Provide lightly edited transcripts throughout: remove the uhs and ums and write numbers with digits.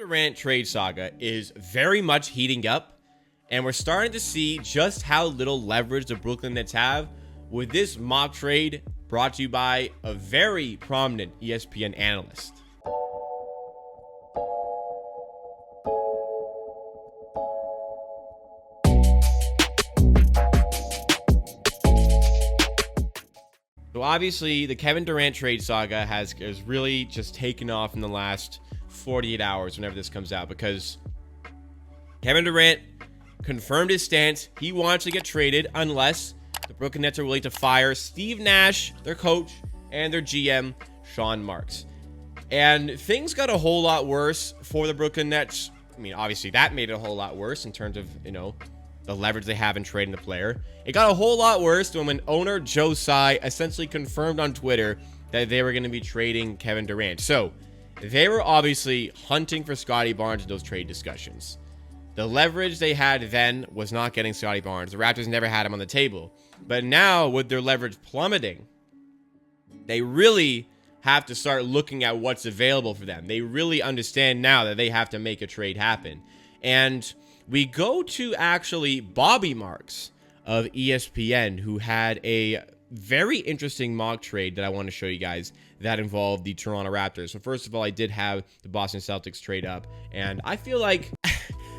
Durant trade saga is very much heating up, and we're starting to see just how little leverage the Brooklyn Nets have with this mock trade brought to you by a very prominent ESPN analyst. So obviously, the Kevin Durant trade saga has really just taken off in the last 48 hours whenever this comes out, because Kevin Durant confirmed his stance. He wants to get traded unless the Brooklyn Nets are willing to fire Steve Nash, their coach, and their GM, Sean Marks. And things got a whole lot worse for the Brooklyn Nets. I mean, obviously, that made it a whole lot worse in terms of, the leverage they have in trading the player. It got a whole lot worse when owner Joe Tsai essentially confirmed on Twitter that they were going to be trading Kevin Durant. So they were obviously hunting for Scottie Barnes in those trade discussions. The leverage they had then was not getting Scottie Barnes. The Raptors never had him on the table. But now, with their leverage plummeting, they really have to start looking at what's available for them. They really understand now that they have to make a trade happen. And we go to actually Bobby Marks of ESPN, who had a very interesting mock trade that I want to show you guys that involved the Toronto Raptors. So first of all, I did have the Boston Celtics trade up, and I feel like,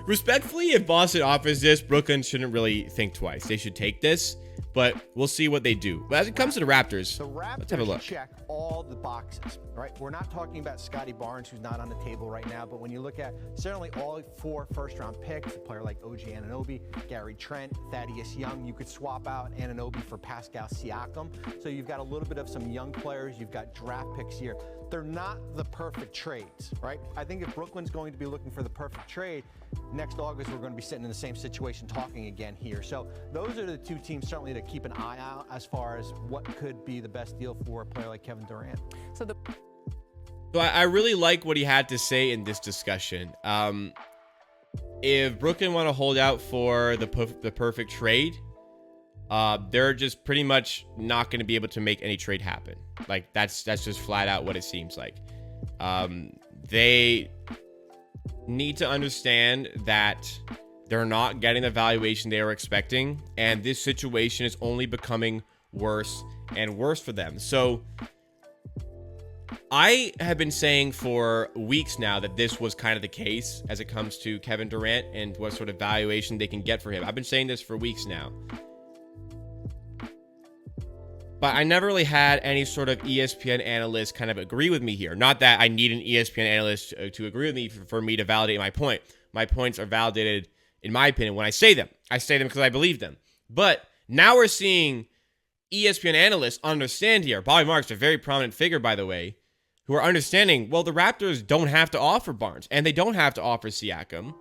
respectfully, if Boston offers this, Brooklyn shouldn't really think twice. They should take this, but we'll see what they do. But as it comes to the Raptors, let's have a look. Check all the boxes, right? We're not talking about Scottie Barnes, who's not on the table right now, but when you look at certainly all 4 first-round picks, a player like OG Anunoby, Gary Trent, Thaddeus Young, you could swap out Anunoby for Pascal Siakam. So you've got a little bit of some young players. You've got draft picks here. They're not the perfect trades, right? I think if Brooklyn's going to be looking for the perfect trade, next August we're going to be sitting in the same situation talking again here. So those are the two teams certainly to keep an eye out as far as what could be the best deal for a player like Kevin Durant. So I really like what he had to say in this discussion. If Brooklyn want to hold out for the perfect trade, they're just pretty much not going to be able to make any trade happen. Like, that's just flat out what it seems like. They need to understand that they're not getting the valuation they were expecting, and this situation is only becoming worse and worse for them. So I have been saying for weeks now that this was kind of the case as it comes to Kevin Durant and what sort of valuation they can get for him. I've been saying this for weeks now. But I never really had any sort of ESPN analyst kind of agree with me here. Not that I need an ESPN analyst to agree with me for me to validate my point. My points are validated, in my opinion, when I say them. I say them because I believe them. But now we're seeing ESPN analysts understand here. Bobby Marks, a very prominent figure, by the way, who are understanding, well, the Raptors don't have to offer Barnes, and they don't have to offer Siakam.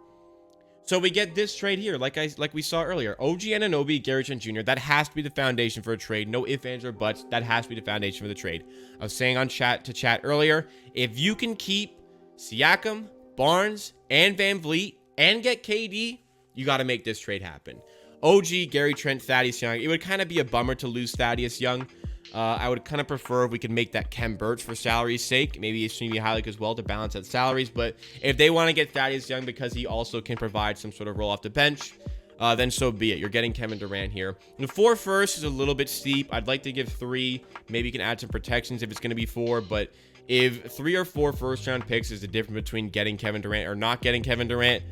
So we get this trade here, like we saw earlier. OG Anunoby, Gary Trent Jr., that has to be the foundation for a trade. No ifs, ands, or buts. That has to be the foundation for the trade. I was saying on chat earlier, if you can keep Siakam, Barnes, and Van Vliet, and get KD, you got to make this trade happen. OG, Gary Trent, Thaddeus Young. It would kind of be a bummer to lose Thaddeus Young. I would kind of prefer if we could make that Khem Birch for salary's sake. Maybe Simi Halleck as well to balance out salaries. But if they want to get Thaddeus Young because he also can provide some sort of role off the bench, then so be it. You're getting Kevin Durant here. The 4 first is a little bit steep. I'd like to give 3. Maybe you can add some protections if it's going to be 4. But if 3 or 4 first-round picks is the difference between getting Kevin Durant or not getting Kevin Durant,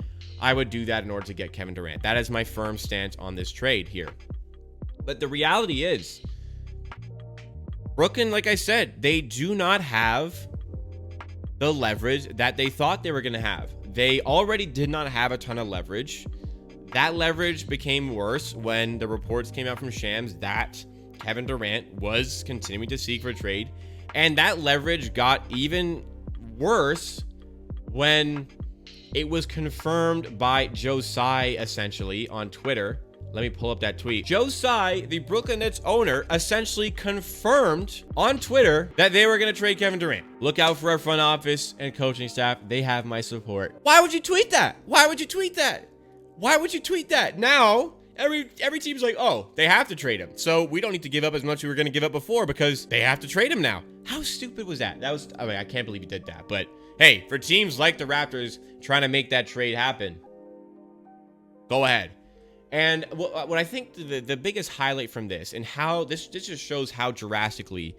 I would do that in order to get Kevin Durant. That is my firm stance on this trade here. But the reality is, Brooklyn, like I said, they do not have the leverage that they thought they were going to have. They already did not have a ton of leverage. That leverage became worse when the reports came out from Shams that Kevin Durant was continuing to seek for a trade. And that leverage got even worse when it was confirmed by Joe Tsai, essentially, on Twitter. Let me pull up that tweet. Joe Tsai, the Brooklyn Nets owner, essentially confirmed on Twitter that they were going to trade Kevin Durant. Look out for our front office and coaching staff. They have my support. Why would you tweet that? Why would you tweet that? Why would you tweet that? Now, every team's like, oh, they have to trade him. So we don't need to give up as much as we were going to give up before because they have to trade him now. How stupid was that? I mean, I can't believe he did that, but Hey, for teams like the Raptors trying to make that trade happen, go ahead. And what I think the biggest highlight from this, and how this just shows how drastically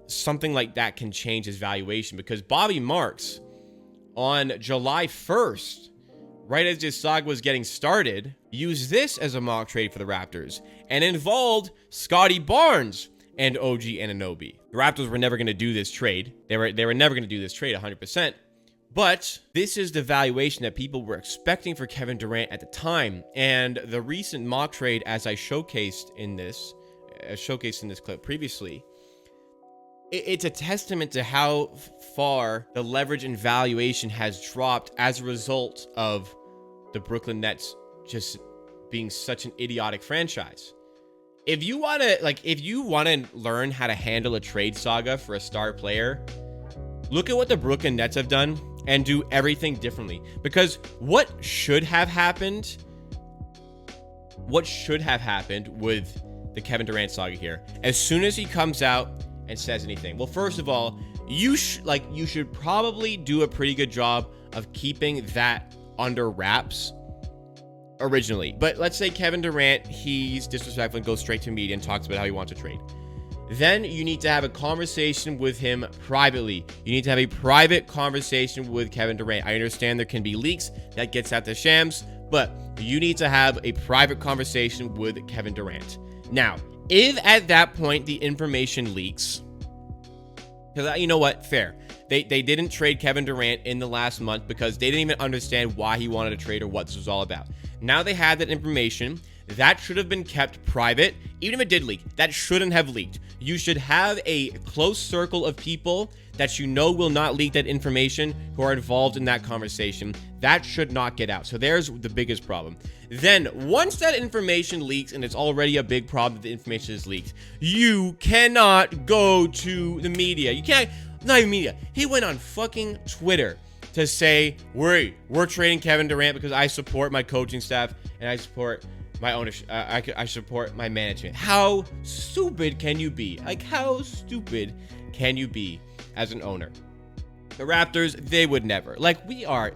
something like that can change his valuation, because Bobby Marks on July 1st, right as this saga was getting started, used this as a mock trade for the Raptors and involved Scotty Barnes and OG Anunoby. The Raptors were never going to do this trade. They were never going to do this trade 100%. But this is the valuation that people were expecting for Kevin Durant at the time. And the recent mock trade, as I showcased in this clip previously, it's a testament to how far the leverage and valuation has dropped as a result of the Brooklyn Nets just being such an idiotic franchise. If you want to learn how to handle a trade saga for a star player, look at what the Brooklyn Nets have done and do everything differently. Because what should have happened with the Kevin Durant saga here, as soon as he comes out and says anything, well, first of all, you should probably do a pretty good job of keeping that under wraps originally. But let's say Kevin Durant, he's disrespectful and goes straight to media and talks about how he wants to trade. Then you need to have a conversation with him privately. You need to have a private conversation with Kevin Durant. I understand there can be leaks, that gets out the shams, but you need to have a private conversation with Kevin Durant. Now, if at that point the information leaks, because you know what, fair. They didn't trade Kevin Durant in the last month because they didn't even understand why he wanted to trade or what this was all about. Now they had that information. That should have been kept private. Even if it did leak, that shouldn't have leaked. You should have a close circle of people that you know will not leak that information, who are involved in that conversation. That should not get out. So there's the biggest problem. Then once that information leaks, and it's already a big problem that the information is leaked, you cannot go to the media. You can't, not even media. He went on fucking Twitter to say, we're trading Kevin Durant because I support my coaching staff and I support my ownership. I support my management. How stupid can you be? Like, how stupid can you be as an owner? The Raptors, they would never. Like, we are.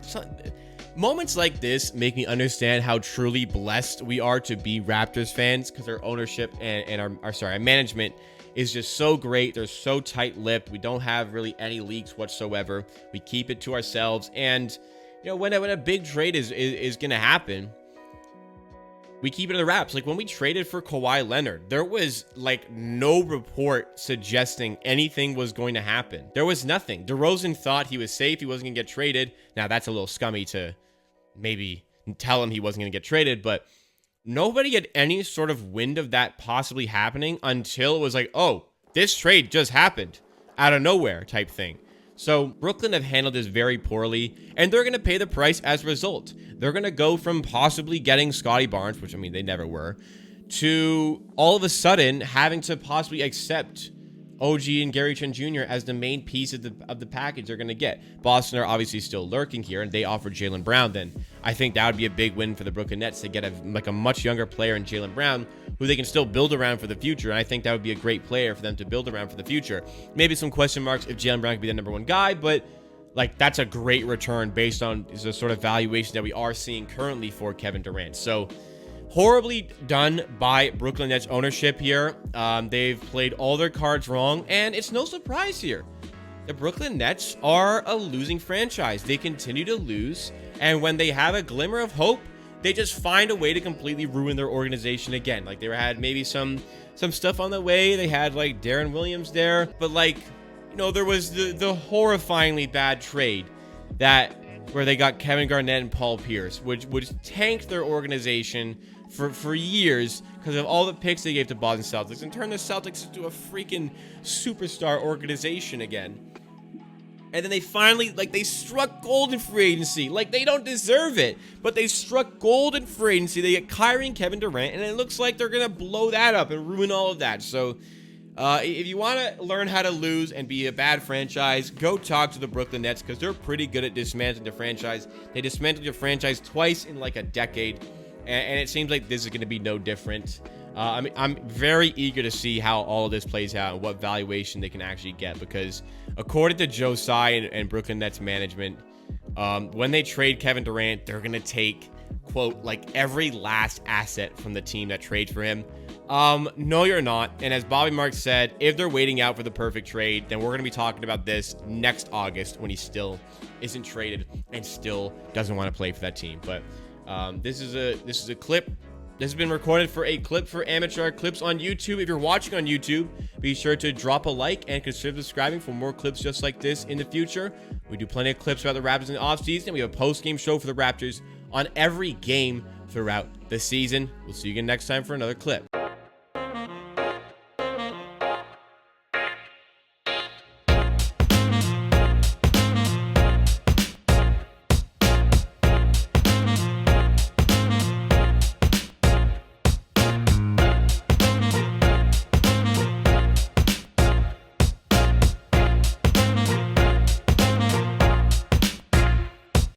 Moments like this make me understand how truly blessed we are to be Raptors fans, because our ownership and our management is just so great. They're so tight-lipped. We don't have really any leaks whatsoever. We keep it to ourselves. And you know, when a big trade is going to happen, we keep it in the wraps. Like when we traded for Kawhi Leonard, there was like no report suggesting anything was going to happen. There was nothing. DeRozan thought he was safe. He wasn't going to get traded. Now that's a little scummy to maybe tell him he wasn't going to get traded, but nobody had any sort of wind of that possibly happening until it was like, oh, this trade just happened out of nowhere type thing. So Brooklyn have handled this very poorly, and they're going to pay the price as a result. They're going to go from possibly getting Scotty Barnes, which I mean, they never were, to all of a sudden having to possibly accept OG and Gary Trent Jr. as the main piece of the package they're going to get. Boston are obviously still lurking here, and they offered Jaylen Brown. Then I think that would be a big win for the Brooklyn Nets to get a much younger player in Jaylen Brown, who they can still build around for the future. And I think that would be a great player for them to build around for the future. Maybe some question marks if Jaylen Brown could be the number one guy, but like that's a great return based on the sort of valuation that we are seeing currently for Kevin Durant. So horribly done by Brooklyn Nets ownership here. They've played all their cards wrong, and it's no surprise here. The Brooklyn Nets are a losing franchise. They continue to lose, and when they have a glimmer of hope, they just find a way to completely ruin their organization again. Like they had maybe some stuff on the way. They had like Darren Williams there, but like, you know, there was the horrifyingly bad trade where they got Kevin Garnett and Paul Pierce, which tanked their organization for years because of all the picks they gave to Boston Celtics and turned the Celtics into a freaking superstar organization again. And then they finally, like, they struck gold in free agency. Like, they don't deserve it, but they struck gold in free agency. They get Kyrie and Kevin Durant, and it looks like they're going to blow that up and ruin all of that. So, if you want to learn how to lose and be a bad franchise, go talk to the Brooklyn Nets, because they're pretty good at dismantling the franchise. They dismantled your franchise twice in like a decade, and it seems like this is going to be no different. I'm very eager to see how all of this plays out and what valuation they can actually get, because according to Joe Tsai and Brooklyn Nets management, when they trade Kevin Durant, they're going to take, quote, like every last asset from the team that trades for him. No, you're not. And as Bobby Marks said, if they're waiting out for the perfect trade, then we're going to be talking about this next August when he still isn't traded and still doesn't want to play for that team. But this is a clip. This has been recorded for a clip for Amateur Clips on YouTube. If you're watching on YouTube, be sure to drop a like and consider subscribing for more clips just like this in the future. We do plenty of clips about the Raptors in the offseason. We have a post-game show for the Raptors on every game throughout the season. We'll see you again next time for another clip.